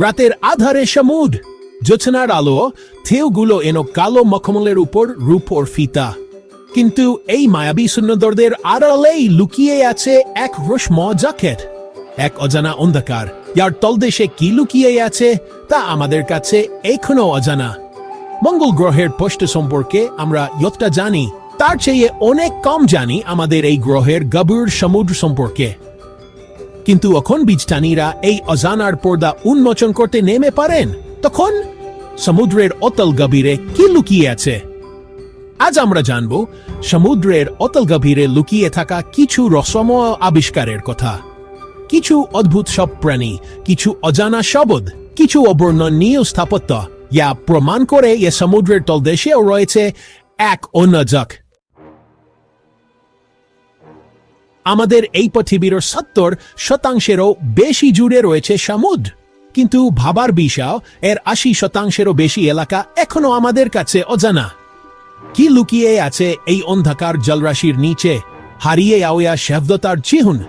রাতের আধারে সমুদ্র, জ্যোৎস্নার আলো, ঢেউগুলো এনো কালো মখমলের উপর রূপোর ফিতা। কিন্তু এই মায়াবী সুন্দরদের আড়ালেই লুকিয়ে আছে এক রুষ্ম জ্যাকেট, এক অজানা অন্ধকার। যার তলদেশে কি লুকিয়ে আছে তা আমাদের কাছে এখনো অজানা। মঙ্গল গ্রহের পৃষ্ঠ সম্পর্কে আমরা যতটা জানি তার চেয়ে অনেক কম জানি আমাদের এই গ্রহের গভীর সমুদ্র সম্পর্কে। কিন্তু এখন বিজ্ঞানীরা এই অজানার পর্দা উন্মোচন করতে নেমে পারেন, তখন সমুদ্রের অতল গভীরে কি লুকিয়ে আছে। আজ আমরা জানব সমুদ্রের অতল গভীরে লুকিয়ে থাকা কিছু রহস্যময় আবিষ্কারের কথা, কিছু অদ্ভুত সব প্রাণী, কিছু অজানা শব্দ, কিছু অবর্ণনীয় স্থাপত্য, যা প্রমাণ করে এ সমুদ্রের তলদেশেও রয়েছে এক অন্য জগৎ। আমাদের এই পৃথিবীর 70% বেশি জুড়ে রয়েছে সমুদ্র, কিন্তু ভাবার বিষয় এর 80%-এরও বেশি এলাকা এখনো আমাদের কাছে অজানা। কি লুকিয়ে আছে এই অন্ধকার জলরাশির নিচে? হারিয়ে যাওয়া সভ্যতার চিহ্ন,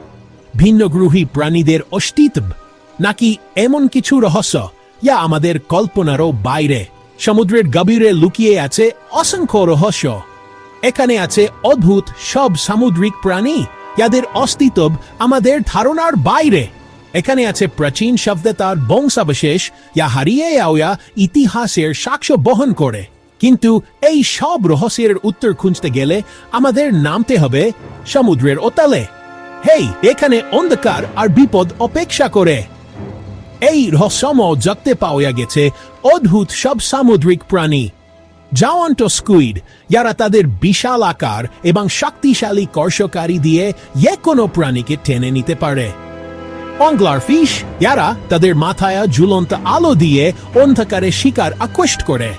ভিন্নগ্রহী প্রাণীদের অস্তিত্ব, নাকি এমন কিছু রহস্য যা আমাদের কল্পনারও বাইরে? সমুদ্রের গভীরে লুকিয়ে আছে অসংখ্য রহস্য। এখানে আছে অদ্ভুত সব সামুদ্রিক প্রাণী যাদের অস্তিত্ব আমাদের ধারণার বাইরে। এখানে আছে প্রাচীন সভ্যতার বংশাবশেষ যা হারিয়ে যাওয়া ইতিহাসের সাক্ষ্য বহন করে। কিন্তু এই সব রহস্যের উত্তর খুঁজতে গেলে আমাদের নামতে হবে সমুদ্রের অতলে। হেই, এখানে অন্ধকার আর বিপদ অপেক্ষা করে। এই রহস্যময় জগতে পাওয়া গেছে অদ্ভুত সব সামুদ্রিক প্রাণী, জায়ান্ট স্কুইড, যারা তাদের বিশাল আকার এবং শক্তিশালী কর্ষকারী দিয়ে যে কোনো প্রাণীকে টেনে নিতে পারে। অ্যাঙ্গলার ফিশ, যারা তাদের মাথায় ঝুলন্ত আলো দিয়ে অন্ধকারে শিকার আকৃষ্ট করে।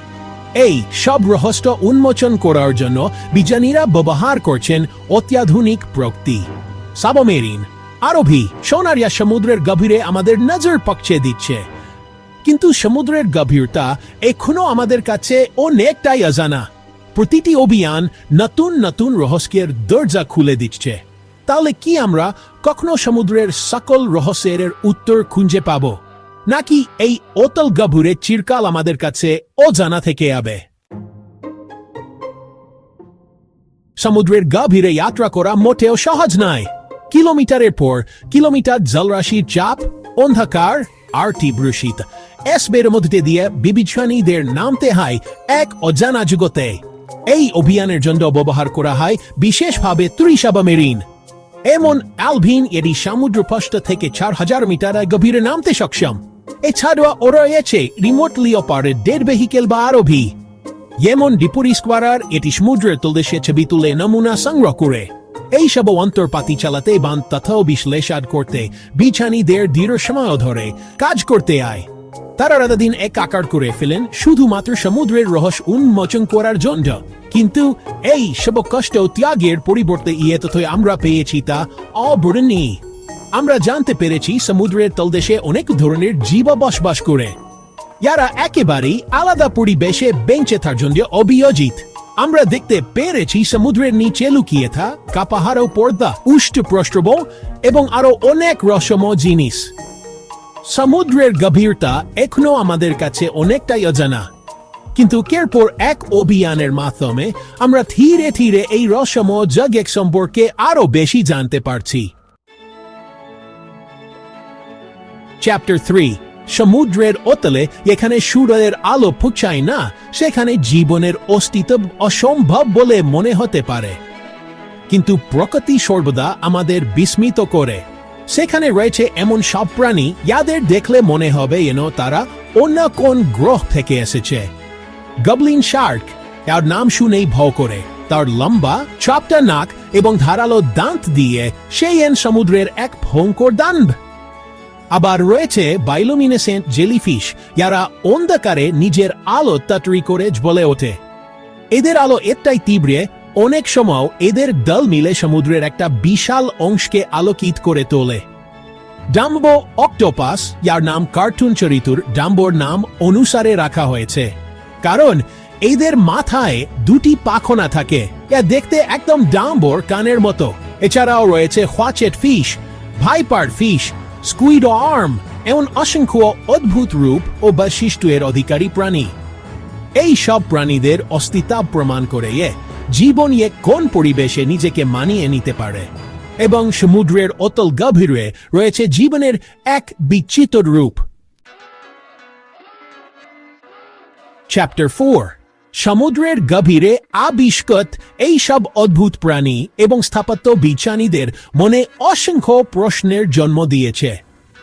এই সব রহস্য উন্মোচন করার জন্য বিজ্ঞানীরা ব্যবহার করছেন অত্যাধুনিক প্রযুক্তি। সাবমেরিন আরোভী সোনারিয়া সমুদ্রের গভীরে আমাদের নজর পক্ষে দিচ্ছে, কিন্তু সমুদ্রের গভীরতা এখনো আমাদের কাছে অনেকটাই অজানা। প্রতিটি অভিযান নতুন নতুন রহস্যের দরজা খুলে দিচ্ছে। তাহলে কি আমরা কখনো সমুদ্রের সকল রহস্যের উত্তর খুঁজে পাব, নাকি এই অতল গভীরে চিরকাল আমাদের কাছে অজানা থেকে যাবে? সমুদ্রের গভীরে যাত্রা করা মোটেও সহজ নয়। কিলোমিটারের পর কিলোমিটার জলরাশির চাপ, অন্ধকার আর তীব্র শীত, এসবের মধ্যে দিয়ে বিবেচনীদের নামতে হয় এক অজানা জগতে। এই অভিযানের জন্য ব্যবহার করা হয় বিশেষভাবে 30 সাবমেরিন। এমন অ্যালভিন এটি সমুদ্রপৃষ্ঠ থেকে 4000 মিটার গভীরে নামতে সক্ষম। এছাড়াও ওরা রয়েছে রিমোটলি অপারেটেড ডেড ভেহিকেল বা আরোভী, যেমন ডিপুরি স্কোয়ারার, এটি সমুদ্রের তলদেশে ছবি তুলে নমুনা সংগ্রহ করে। এইসব অন্তর্পাতি চালাতে বা তথ্য বিশ্লেষণ করতে বিজ্ঞানীদের দীর্ঘ সময় ধরে কাজ করতে হয়। তারা রাতদিন একাকার করে ফেলেন শুধুমাত্র সমুদ্রের রহস্য উন্মোচন করার জন্য। কিন্তু এই সব কষ্ট ত্যাগের পরিবর্তে ইয়ে তথ্য আমরা পেয়েছি তা অবর্ণনীয়। আমরা জানতে পেরেছি সমুদ্রের তলদেশে অনেক ধরনের জীব বসবাস করে, যারা একেবারেই আলাদা পরিবেশে বেঁচে থাকার জন্য অভিযোজিত। আমরা দেখতে পেরেছি সমুদ্রের নিচে লুকিয়ে থাকা পাহাড়, পর্দা, উষ্ণ প্রস্রবণ এবং আরো অনেক রহস্যময় জিনিস। সমুদ্রের গভীরতা এখনো আমাদের কাছে অনেকটাই অজানা, কিন্তু এরপর এক অভিযানের মাধ্যমে আমরা ধীরে ধীরে এই রহস্যময় জগৎ সম্পর্কে আরো বেশি জানতে পারছি। চ্যাপ্টার 3, সমুদ্রের অতলে, এখানে সূর্যের আলো পৌঁছায় না, সেখানে জীবনের অস্তিত্ব অসম্ভব বলে মনে হতে পারে। কিন্তু প্রকৃতি সর্বদা আমাদের বিস্মিত করে। সেখানে রয়েছে এমন সব প্রাণী যাদের দেখলে মনে হবে যেন তারা অন্য কোন গ্রহ থেকে এসেছে। গবলিন শার্ক, তার নাম শুনেই ভয় করে। তার লম্বা চাপটা নাক এবং ধারালো দাঁত দিয়ে সেই সমুদ্রের এক ভয়ঙ্কর দানব। আবার রয়েছে বায়োলুমিনেসেন্ট জেলিফিশ, যারা অন্ধকারে নিজের আলো তাড়াতাড়ি করে জ্বলে ওঠে। এদের আলো এতটাই তীব্র, অনেক সময় এদের দল মিলে সমুদ্রের একটা বিশাল অংশকে আলোকিত করে তোলে। ডাম্বো অক্টোপাস, যার নাম কার্টুন চরিত্র ডাম্বোর নাম অনুসারে রাখা হয়েছে, কারণ এদের মাথায় দুটি পাখনা থাকে, যা দেখতে একদম ডাম্বোর কানের মতো। এছাড়াও রয়েছে hatchet fish, viper fish, squid arm এমন অসংখ্য অদ্ভুত রূপ ও বৈশিষ্ট্যের অধিকারী প্রাণী। এই সব প্রাণীদের অস্তিত্ব প্রমাণ করে জীবন কোন পরিবেশে নিজেকে মানিয়ে নিতে পারে, এবং সমুদ্রের অতল গভীরে রয়েছে জীবনের এক বিচিত্র রূপ। চ্যাপ্টার 4, সমুদ্রের গভীরে আবিষ্কৃত এই সব অদ্ভুত প্রাণী এবং স্থাপত্য বিজ্ঞানীদের মনে অসংখ্য প্রশ্নের জন্ম দিয়েছে।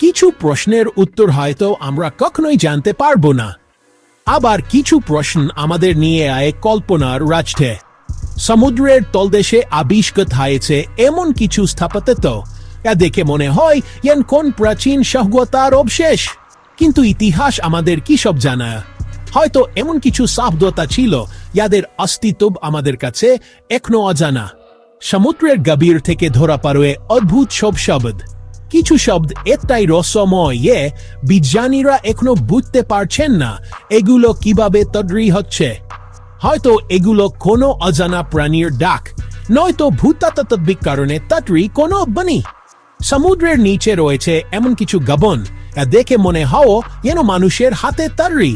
কিছু প্রশ্নের উত্তর হয়তো আমরা কখনোই জানতে পারবো না, আবার কিছু প্রশ্ন আমাদের নিয়ে আয় কল্পনার রাজ্যে। সমুদ্রের তলদেশে আবিষ্কৃত হয়েছে এমন কিছু স্থাপত্য যা দেখে মনে হয় কোন প্রাচীন সভ্যতার অবশেষ, কিন্তু ইতিহাস আমাদের কি সব জানায়? হয়তো এমন কিছু সভ্যতা ছিল যাদের অস্তিত্ব আমাদের কাছে এখনো অজানা। সমুদ্রের গভীর থেকে ধরা পড়ে অদ্ভুত সব শব্দ। কিছু শব্দ এতটাই রহস্যময় বিজ্ঞানীরা এখনো বুঝতে পারছেন না এগুলো কিভাবে তৈরি হচ্ছে। হয়তো এগুলো কোনো অজানা প্রাণীর ডাক, নয়তো ভূতাত্ত্বিক কারণে তৈরি কোনো বাণী। সমুদ্রের নিচে রয়েছে এমন কিছু গহন যা দেখে মনে হয় যেন মানুষের হাতে তৈরি,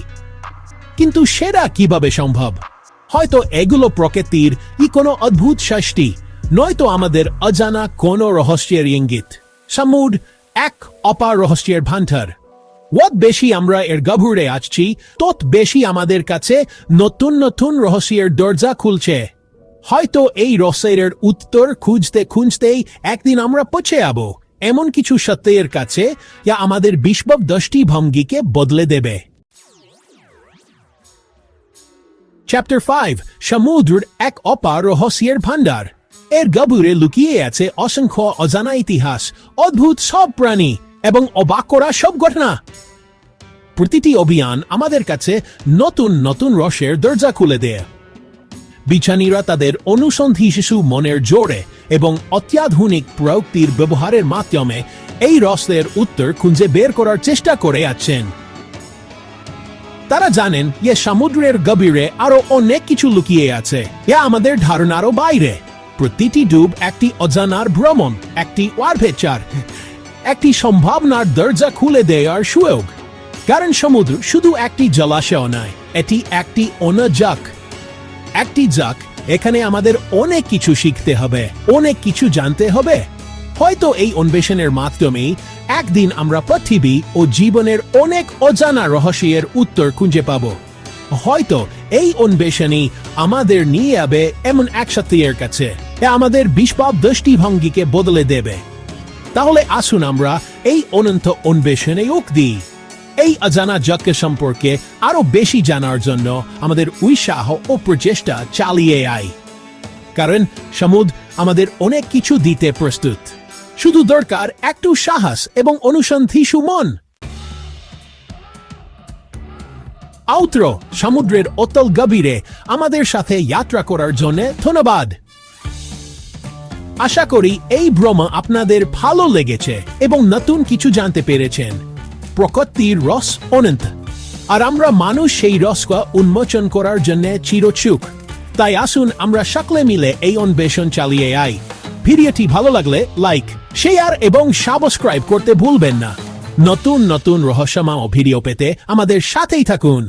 কিন্তু সেটা কিভাবে সম্ভব? হয়তো এগুলো প্রকৃতির কোনো অদ্ভুত সৃষ্টি, নয়তো আমাদের অজানা কোনো রহস্যের ইঙ্গিত। সমুদ্র এক অপার রহস্যের ভান্ডার। যত বেশি আমরা এর গভীরে আসছি, তত বেশি আমাদের কাছে নতুন নতুন রহস্যের দরজা খুলছে। হয়তো এই রহস্যের উত্তর খুঁজতে খুঁজতেই একদিন আমরা পৌঁছে যাব এমন কিছু সত্যের কাছে যা আমাদের বিশ্ব দৃষ্টিভঙ্গিকে বদলে দেবে। চ্যাপ্টার 5, সমুদ্রের এক অপার রহস্যের ভান্ডার। এর গভীরে লুকিয়ে আছে অসংখ্য অজানা ইতিহাস, অদ্ভুত সব প্রাণী এবং অবাক করা সব ঘটনা। প্রতিটি অভিযান আমাদের কাছে নতুন নতুন রহস্যের দরজা খুলে দেয়। বিজ্ঞানীরা তাদের অনুসন্ধানী মনের জোরে এবং অত্যাধুনিক প্রযুক্তির ব্যবহারের মাধ্যমে এই রহস্যের উত্তর খুঁজে বের করার চেষ্টা করে আছেন। তারা জানেন সমুদ্রের গভীরে আরো অনেক কিছু লুকিয়ে আছে যা আমাদের ধারণারও বাইরে। প্রতিটি ডুব একটি অজানার ভ্রমণ, একটি অ্যাডভেঞ্চার, একটি সম্ভাবনার দরজা খুলে দেওয়ার সুযোগ। কারণ সমুদ্র শুধু একটি জলাশয় নয়, এটি একটি অন্যজক। একটি জক, এখানে আমাদের অনেক কিছু শিখতে হবে, অনেক কিছু জানতে হবে। হয়তো এই অন্বেষণের মাধ্যমে একদিন আমরা পৃথিবী ও জীবনের অনেক অজানা রহস্যের উত্তর খুঁজে পাব। হয়তো এই অন্বেষণই আমাদের নিয়ে যাবে এমন এক সত্যের কাছে যা আমাদের বিশ্ব দৃষ্টিভঙ্গিকে বদলে দেবে। তাহলে আসুন আমরা এই অনন্ত অন্বেষণে যোগ দিই। এই অজানা জগৎ সম্পর্কে আরো বেশি জানার জন্য আমাদের উৎসাহ ও প্রচেষ্টা চালিয়ে যাই। কারণ সমুদ্র আমাদের অনেক কিছু দিতে প্রস্তুত, শুধু দরকার একটু সাহস এবং অনুসন্ধানী মন। আউটরো, সমুদ্রের অতল গভীরে আমাদের সাথে যাত্রা করার জন্য ধন্যবাদ। আশা করি এই ভ্রমণ আপনাদের ভালো লেগেছে এবং নতুন কিছু জানতে পেরেছেন। প্রকৃতির রস অনন্ত, আর আমরা মানুষ সেই রসকে উন্মোচন করার জন্য চিরচুক। তাই আসুন আমরা সকলে মিলে এই অন্বেষণ চালিয়ে যাই। ভিডিওটি ভালো লাগলে লাইক, শেয়ার এবং সাবস্ক্রাইব করতে ভুলবেন না। নতুন নতুন রহস্যময় ভিডিও পেতে আমাদের সাথেই থাকুন।